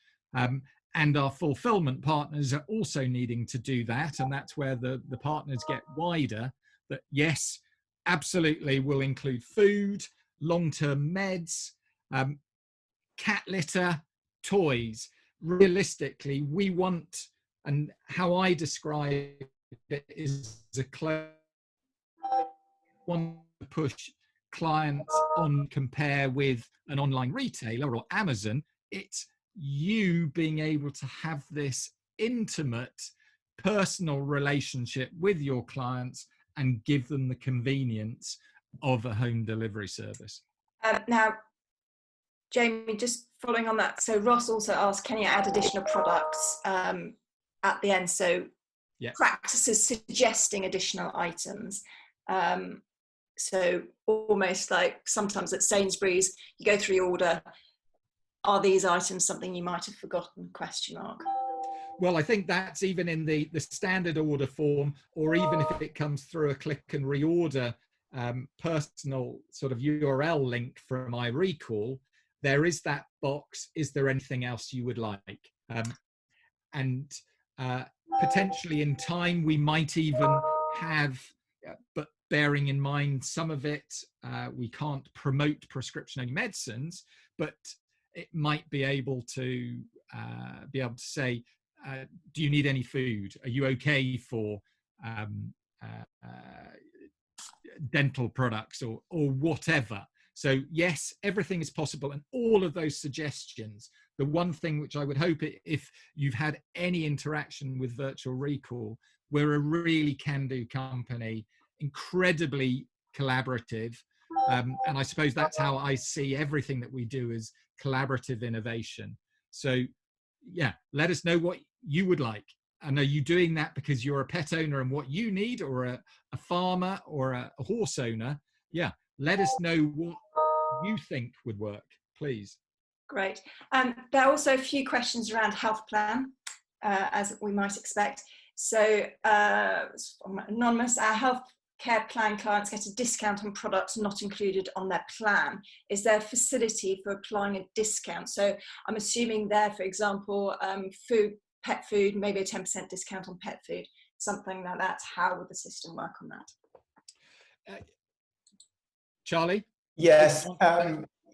And our fulfillment partners are also needing to do that. And that's where the partners get wider, that yes, absolutely will include food, long-term meds, cat litter, toys. Realistically, we want, and how I describe it is want to push clients on compare with an online retailer or Amazon. It's you being able to have this intimate personal relationship with your clients and give them the convenience of a home delivery service. Now, Jamie, just following on that, so Ross also asked, can you add additional products at the end? So yeah, practices suggesting additional items. So almost like sometimes at Sainsbury's, you go through your order, are these items something you might have forgotten, ? Well, I think that's even in the standard order form, or even if it comes through a click and reorder personal sort of URL link from iRecall, there is that box, is there anything else you would like? And potentially in time, we might even have, but bearing in mind some of it, we can't promote prescription-only medicines, but it might be able to say, do you need any food? Are you okay for dental products or whatever? So yes, everything is possible, and all of those suggestions. The one thing which I would hope, if you've had any interaction with Virtual Recall, we're a really can-do company, incredibly collaborative, and I suppose that's how I see everything that we do as collaborative innovation. So yeah, let us know what you would like. And are you doing that because you're a pet owner and what you need, or a farmer or a horse owner? Yeah, let us know what you think would work, please. Great. There are also a few questions around health plan, as we might expect. So anonymous, our health care plan clients get a discount on products not included on their plan. Is there a facility for applying a discount? So I'm assuming there, for example, food, pet food, maybe a 10% discount on pet food, something like that. How would the system work on that? Charlie? Yes,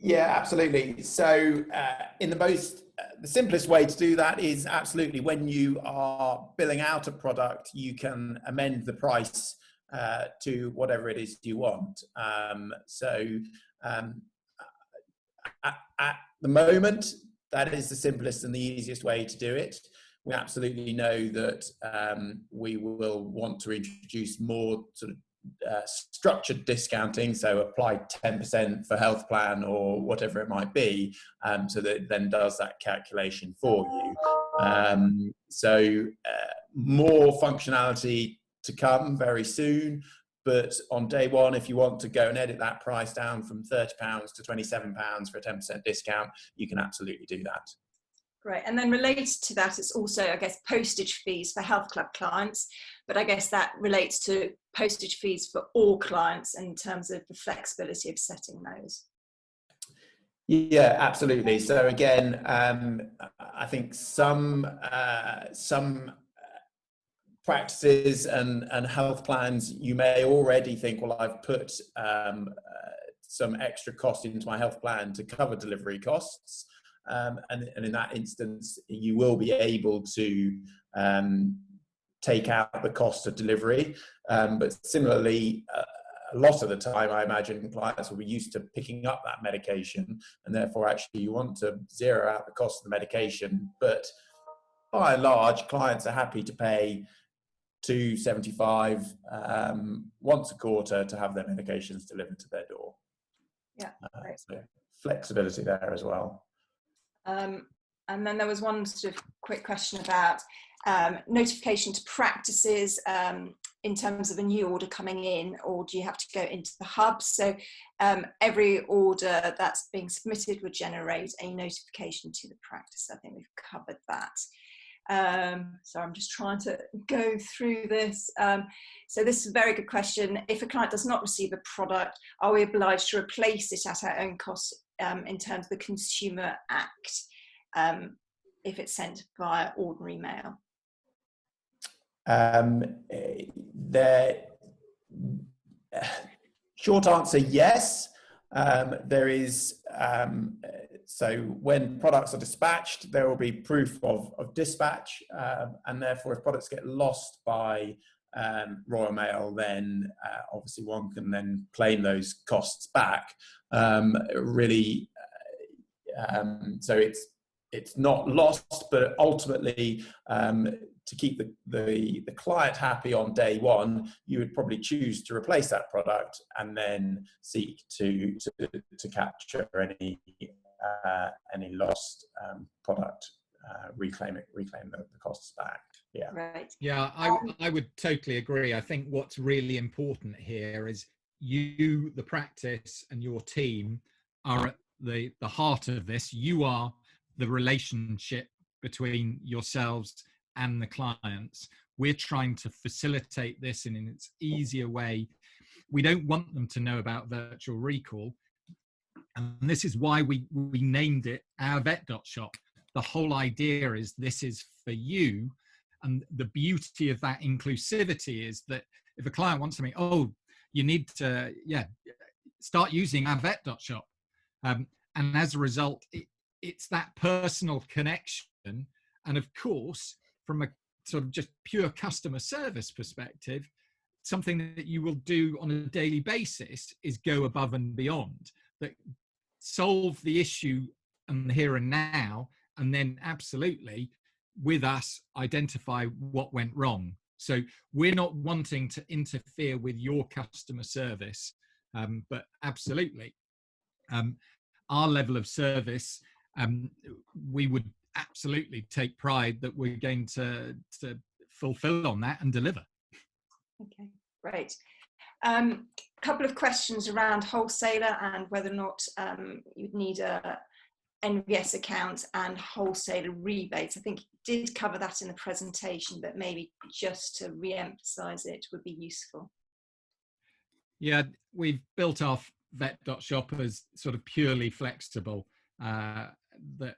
yeah, absolutely. So in the simplest way to do that is absolutely when you are billing out a product, you can amend the price to whatever it is you want. At the moment, that is the simplest and the easiest way to do it. We absolutely know that we will want to introduce more sort of structured discounting, so apply 10% for health plan or whatever it might be, so that it then does that calculation for you. So more functionality to come very soon. But on day one, if you want to go and edit that price down from £30 to £27 for a 10% discount, you can absolutely do that. Great. And then related to that, it's also, I guess, postage fees for health club clients. But I guess that relates to postage fees for all clients in terms of the flexibility of setting those. Yeah, absolutely. So again, I think some practices and health plans, you may already think, well, I've put some extra cost into my health plan to cover delivery costs. And in that instance, you will be able to take out the cost of delivery. But similarly, a lot of the time, I imagine clients will be used to picking up that medication, and therefore actually you want to zero out the cost of the medication. But by and large, clients are happy to pay $2.75 once a quarter to have their medications delivered to their door. Yeah, great. So flexibility there as well. And then there was one sort of quick question about notification to practices in terms of a new order coming in, or do you have to go into the hub? So every order that's being submitted would generate a notification to the practice. I think we've covered that. So I'm just trying to go through this. So this is a very good question. If a client does not receive a product, are we obliged to replace it at our own cost in terms of the Consumer Act, if it's sent via ordinary mail? The short answer, yes. There is, so when products are dispatched, there will be proof of dispatch, and therefore if products get lost by Royal Mail, then obviously one can then claim those costs back. Really, so it's not lost, but ultimately to keep the client happy on day one, you would probably choose to replace that product and then seek to capture any lost product, reclaim the costs back. Yeah. Right. Yeah, I would totally agree. I think what's really important here is you, the practice, and your team are at the heart of this. You are the relationship between yourselves and the clients. We're trying to facilitate this in its easier way. We don't want them to know about virtual recall. And this is why we named it OurVet.Shop. The whole idea is this is for you. And the beauty of that inclusivity is that if a client wants something, oh, you need to, start using OurVet.Shop. And as a result, it's that personal connection. And of course, from a sort of just pure customer service perspective, something that you will do on a daily basis is go above and beyond, that solve the issue and the here and now, and then absolutely with us identify what went wrong. So we're not wanting to interfere with your customer service, but absolutely our level of service, we would absolutely take pride that we're going to fulfill on that and deliver. Okay, great. Couple of questions around wholesaler and whether or not you'd need a NVS account and wholesaler rebates. I think you did cover that in the presentation, but maybe just to re-emphasize it would be useful. Yeah, we've built our vet.shop as sort of purely flexible, that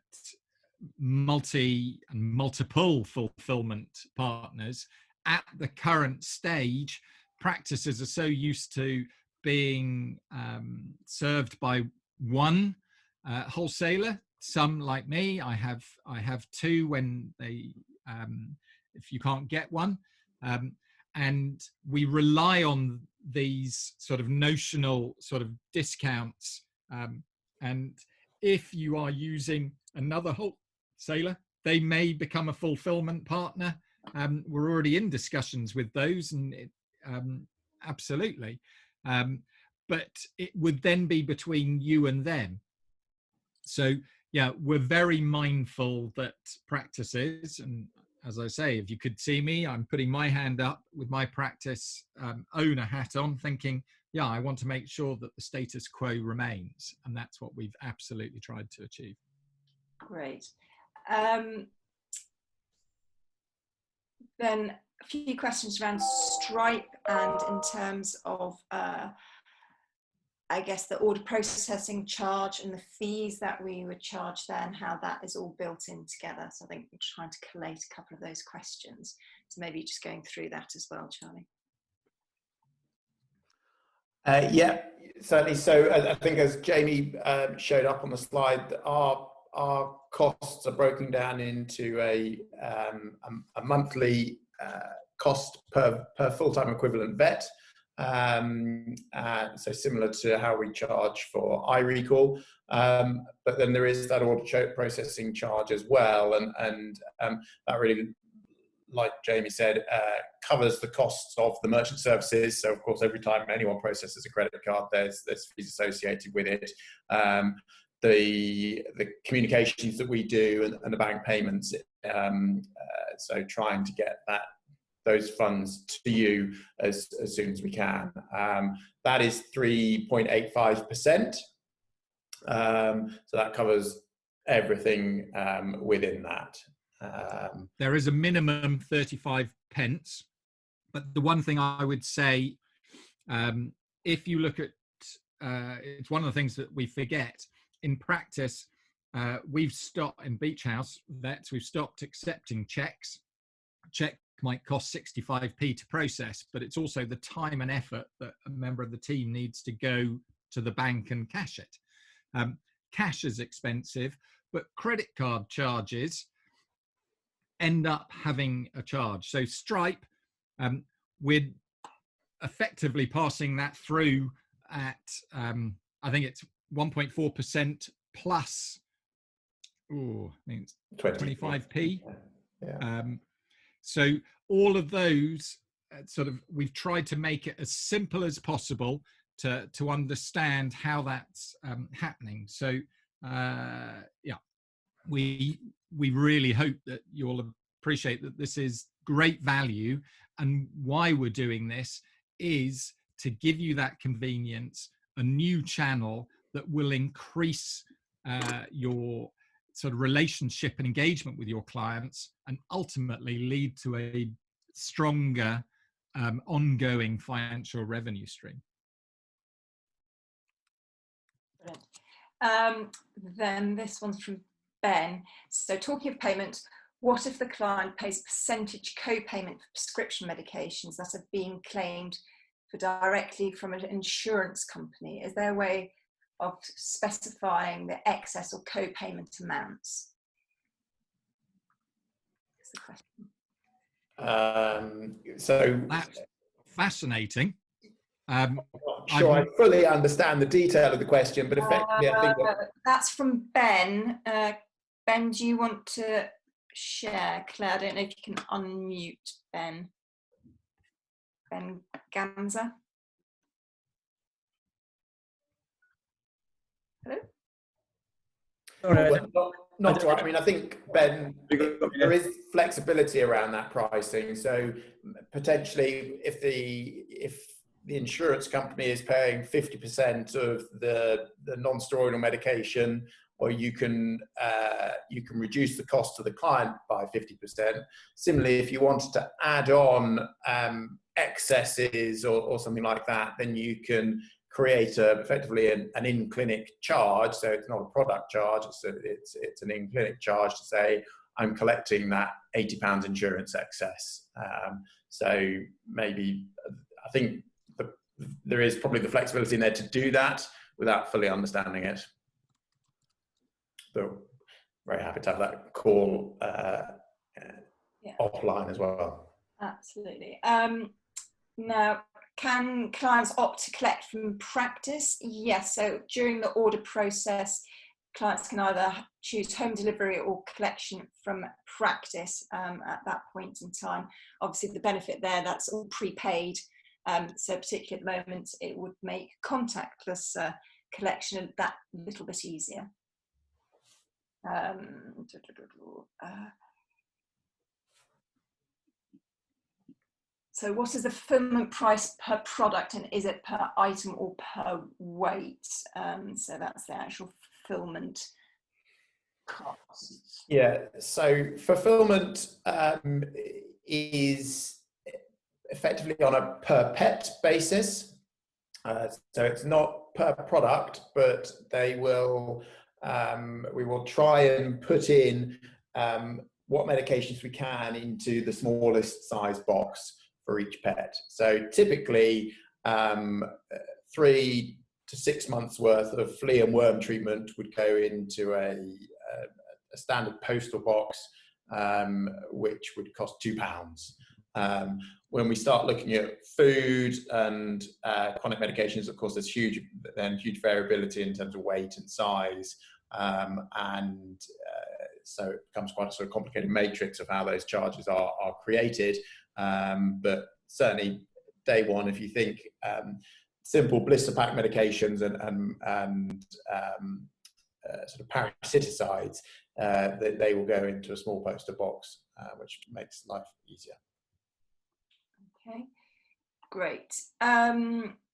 multiple fulfillment partners. At the current stage, practices are so used to being served by one wholesaler. Some, like me, I have two when they if you can't get one, and we rely on these sort of notional sort of discounts, and if you are using another wholesaler, they may become a fulfillment partner. We're already in discussions with those, and absolutely, but it would then be between you and them. So yeah, we're very mindful that practices, and as I say, if you could see me, I'm putting my hand up with my practice owner hat on, thinking, yeah, I want to make sure that the status quo remains. And that's what we've absolutely tried to achieve. Great. Then a few questions around Stripe and in terms of, I guess, the order processing charge and the fees that we would charge there and how that is all built in together. So I think we're trying to collate a couple of those questions. So maybe just going through that as well, Charlie. Yeah, certainly. So I think as Jamie showed up on the slide, our costs are broken down into a monthly cost per full-time equivalent vet. So similar to how we charge for iRecall, but then there is that order processing charge as well, and that really, like Jamie said, covers the costs of the merchant services. So of course, every time anyone processes a credit card, there's fees associated with it. The communications that we do and the bank payments. So trying to get those funds to you as soon as we can. That is 3.85%. So that covers everything within that. There is a minimum 35 pence, but the one thing I would say, if you look at, it's one of the things that we forget in practice. We've stopped in Beach House Vets, we've stopped accepting checks. Check might cost 65p to process, but it's also the time and effort that a member of the team needs to go to the bank and cash it. Cash is expensive, but credit card charges end up having a charge. So Stripe, we're effectively passing that through at, I think it's 1.4% plus, I think it's 25p. Yeah. So all of those sort of, we've tried to make it as simple as possible to understand how that's happening. So yeah, we really hope that you'll appreciate that this is great value, and why we're doing this is to give you that convenience, a new channel that will increase your sort of relationship and engagement with your clients, and ultimately lead to a stronger ongoing financial revenue stream. Then this one's from Ben. So talking of payment, what if the client pays percentage co-payment for prescription medications that are being claimed for directly from an insurance company? Is there a way of specifying the excess or co-payment amounts? That's the question. So that's fascinating. I'm not sure I fully understand the detail of the question, but effectively, I think that's from Ben. Ben, do you want to share? Claire, I don't know if you can unmute Ben. Ben Gamza. Hello? Not right. I mean, I think, Ben, there is flexibility around that pricing. So potentially, if the insurance company is paying 50% of the non-steroidal medication, or you can reduce the cost to the client by 50%. Similarly, if you wanted to add on excesses or something like that, then you can create effectively an in-clinic charge. So it's not a product charge, it's an in-clinic charge to say, I'm collecting that £80 insurance excess. So maybe, I think there is probably the flexibility in there to do that without fully understanding it. So very happy to have that call offline as well. Absolutely. Now, can clients opt to collect from practice? Yes. So during the order process, clients can either choose home delivery or collection from practice at that point in time. Obviously, the benefit there, that's all prepaid. So particularly at the moment, it would make contactless collection that little bit easier. So what is the fulfillment price per product, and is it per item or per weight? So that's the actual fulfillment costs. Yeah, so fulfillment is effectively on a per pet basis. So it's not per product, but they will, we will try and put in what medications we can into the smallest size box for each pet. So typically 3 to 6 months worth of flea and worm treatment would go into a standard postal box, which would cost £2. When we start looking at food and chronic medications, of course, there's huge variability in terms of weight and size, so it becomes quite a sort of complicated matrix of how those charges are created. But certainly, day one, if you think simple blister pack medications and sort of parasiticides, they will go into a small poster box, which makes life easier. Okay, great.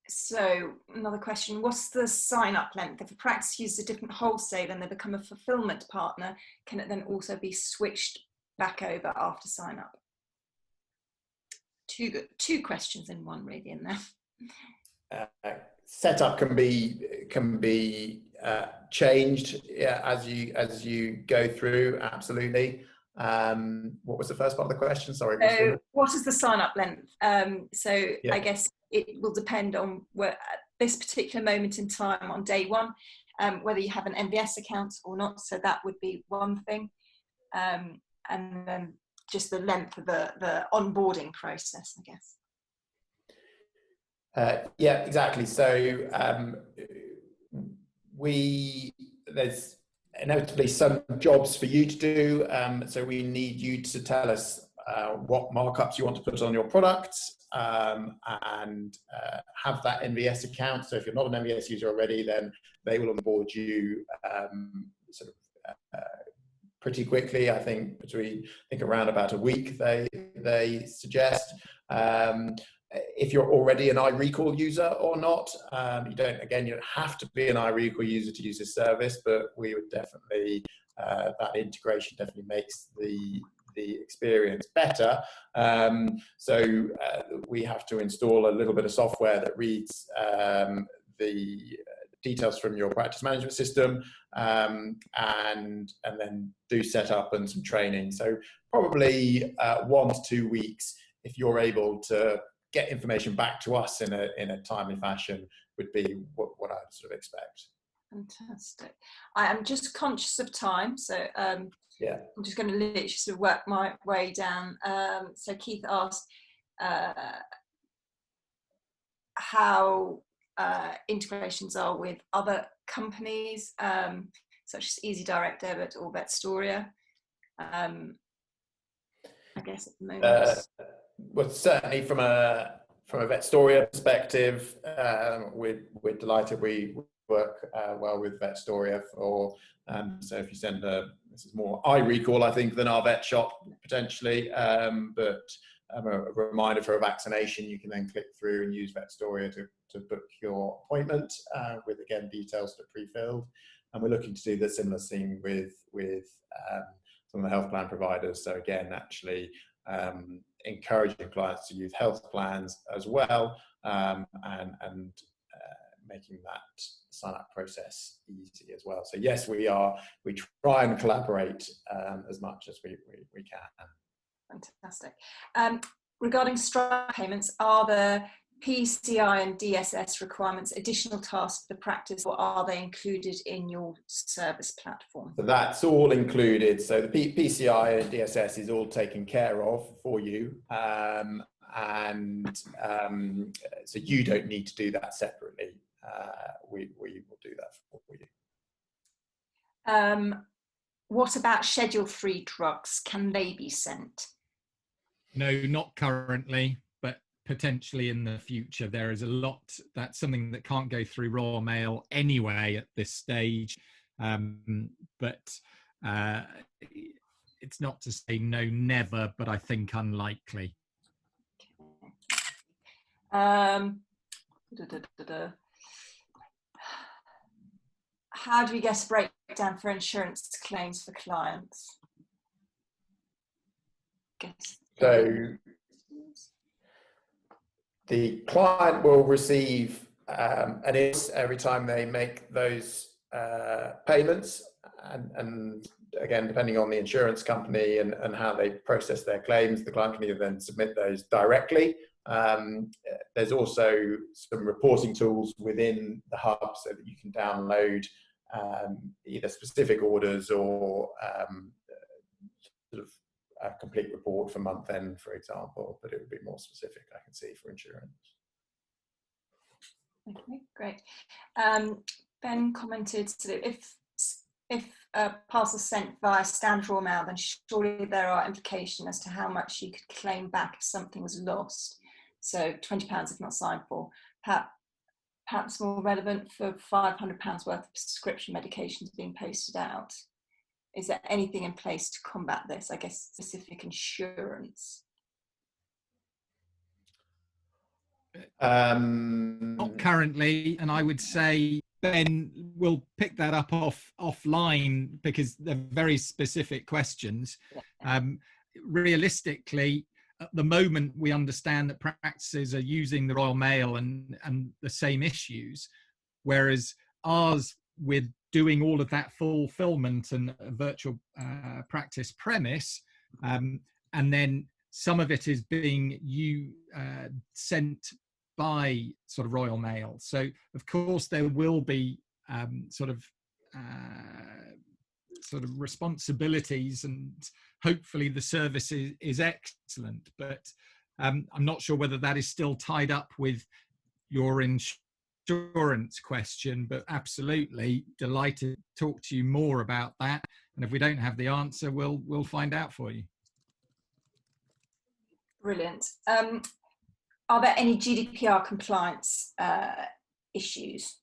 So another question, what's the sign-up length? If a practice uses a different wholesaler and they become a fulfillment partner, can it then also be switched back over after sign-up? Two questions in one, really, in there. Setup can be changed as you go through. Absolutely. What was the first part of the question? Sorry. So what is the sign-up length? Yeah. I guess it will depend on where, at this particular moment in time on day one, whether you have an MVS account or not. So that would be one thing, and then just the length of the onboarding process, I guess. Yeah, exactly. So there's inevitably some jobs for you to do. So we need you to tell us what markups you want to put on your products, and have that NVS account. So if you're not an NVS user already, then they will onboard you pretty quickly. I think around about a week they suggest. If you're already an iRecall user or not, you don't have to be an iRecall user to use this service, but we would definitely, that integration definitely makes the experience better. So we have to install a little bit of software that reads the details from your practice management system, and then do setup and some training. So probably 1 to 2 weeks, if you're able to get information back to us in a timely fashion, would be what I'd sort of expect. Fantastic. I am just conscious of time, so yeah, I'm just going to literally sort of work my way down. So Keith asked how integrations are with other companies, such as Easy Direct Debit or Vetstoria. I guess at the moment. Well, certainly from a Vetstoria perspective, we're delighted we work well with Vetstoria. So if you send this is more iRecall, I think, than OurVet.Shop potentially, but a reminder for a vaccination, you can then click through and use Vetstoria to book your appointment, with, again, details that are pre-filled. And we're looking to do the similar thing with some of the health plan providers. So again, actually encouraging clients to use health plans as well, and making that sign-up process easy as well. So yes, we try and collaborate as much as we can. Fantastic. Regarding Stripe payments, are the PCI and DSS requirements additional tasks for the practice, or are they included in your service platform? So that's all included. So the PCI and DSS is all taken care of for you, so you don't need to do that separately. We will do that for you. What about schedule-free drugs? Can they be sent? No, not currently, but potentially in the future. There is a lot, that's something that can't go through raw mail anyway at this stage. But it's not to say no, never, but I think unlikely. How do we get a breakdown for insurance claims for clients? So the client will receive an invoice every time they make those payments, and again, depending on the insurance company and how they process their claims, the client can either then submit those directly. There's also some reporting tools within the hub so that you can download either specific orders or sort of a complete report for month end, for example, but it would be more specific, I can see, for insurance. Okay, great. Ben commented, so if a parcel sent via standard raw mail, then surely there are implications as to how much you could claim back if something was lost. So £20 if not signed for. Perhaps more relevant for £500 worth of prescription medications being posted out. Is there anything in place to combat this? I guess specific insurance. Not currently, and I would say Ben will pick that up offline because they're very specific questions. Realistically, at the moment, we understand that practices are using the Royal Mail and the same issues, whereas ours, with doing all of that fulfillment and virtual practice premise, and then some of it is being sent by sort of Royal Mail. So of course there will be sort of responsibilities, and hopefully the service is excellent, but I'm not sure whether that is still tied up with your insurance question, but absolutely delighted to talk to you more about that, and if we don't have the answer, we'll find out for you. Brilliant. Are there any GDPR compliance issues?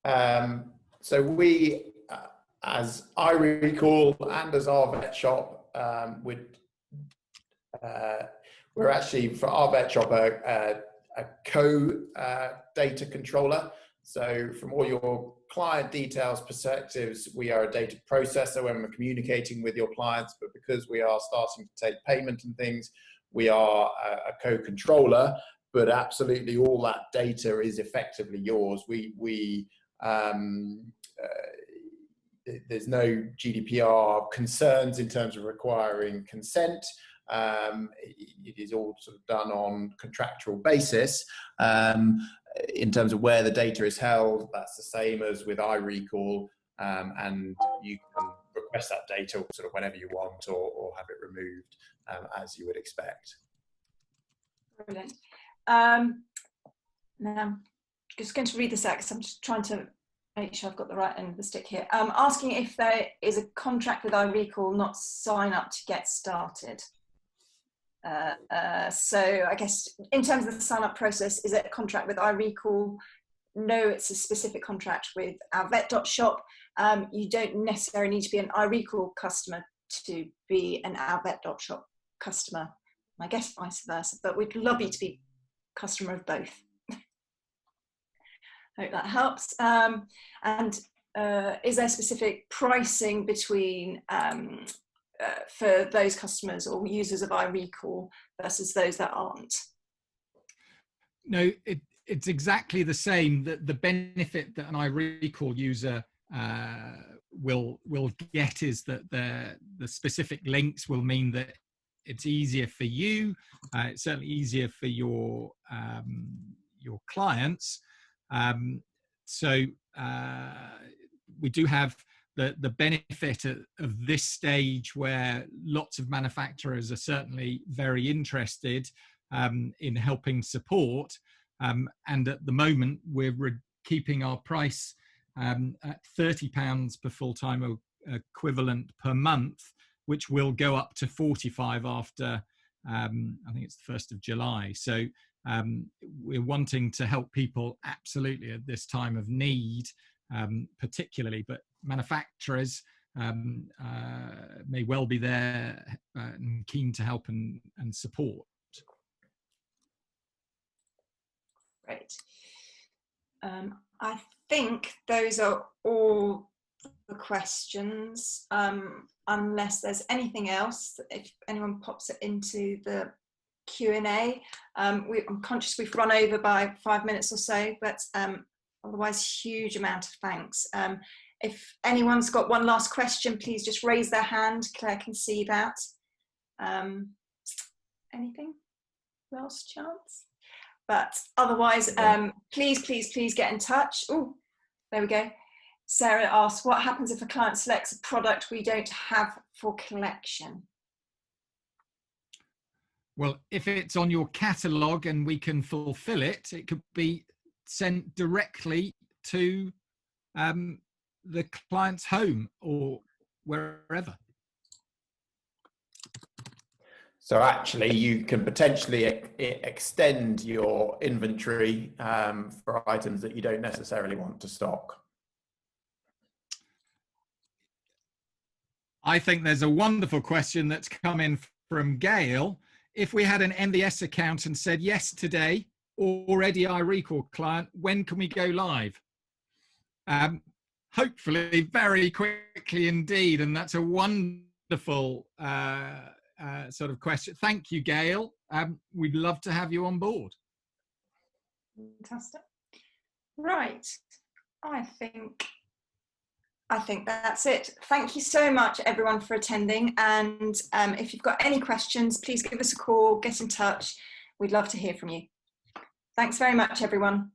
So we, as iRecall and as OurVet.Shop, we're actually, for OurVet.Shop, a co-data controller. So from all your client details perspectives, we are a data processor when we're communicating with your clients, but because we are starting to take payment and things, we are a co-controller, but absolutely all that data is effectively yours. There's no GDPR concerns in terms of requiring consent. It is all sort of done on contractual basis. In terms of where the data is held, that's the same as with iRecall, and you can request that data sort of whenever you want, or have it removed as you would expect. Brilliant. Now I'm just going to read this out because I'm just trying to make sure I've got the right end of the stick here. Asking if there is a contract with iRecall, not sign up to get started. So I guess in terms of the sign up process, is it a contract with iRecall? No, it's a specific contract with OurVet.Shop. You don't necessarily need to be an iRecall customer to be an OurVet.Shop customer. I guess vice versa, but we'd love you to be customer of both. Hope that helps. Is there specific pricing between for those customers or users of iRecall versus those that aren't? No, it's exactly the same. The benefit that an iRecall user will get is that the specific links will mean that it's easier for you. It's certainly easier for your clients. So we do have the benefit of this stage where lots of manufacturers are certainly very interested in helping support. And at the moment, we're keeping our price at £30 per full-time equivalent per month, which will go up to 45 after, I think it's the 1st of July. So we're wanting to help people absolutely at this time of need, particularly, but manufacturers may well be there and keen to help and support. Great. I think those are all the questions, unless there's anything else. If anyone pops it into the Q&A, I'm conscious we've run over by 5 minutes or so, but otherwise, huge amount of thanks. If anyone's got one last question, please just raise their hand. Claire can see that. Anything? Last chance? But otherwise, please get in touch. Oh, there we go. Sarah asks, what happens if a client selects a product we don't have for collection? Well, if it's on your catalogue and we can fulfill it, it could be sent directly to the client's home or wherever. So actually, you can potentially extend your inventory for items that you don't necessarily want to stock. I think there's a wonderful question that's come in from Gail. If we had an MBS account and said, yes, today, already iRecall client, when can we go live? Hopefully very quickly indeed. And that's a wonderful sort of question. Thank you, Gail. We'd love to have you on board. Fantastic. Right. I think that's it. Thank you so much, everyone, for attending. And if you've got any questions, please give us a call, get in touch. We'd love to hear from you. Thanks very much, everyone.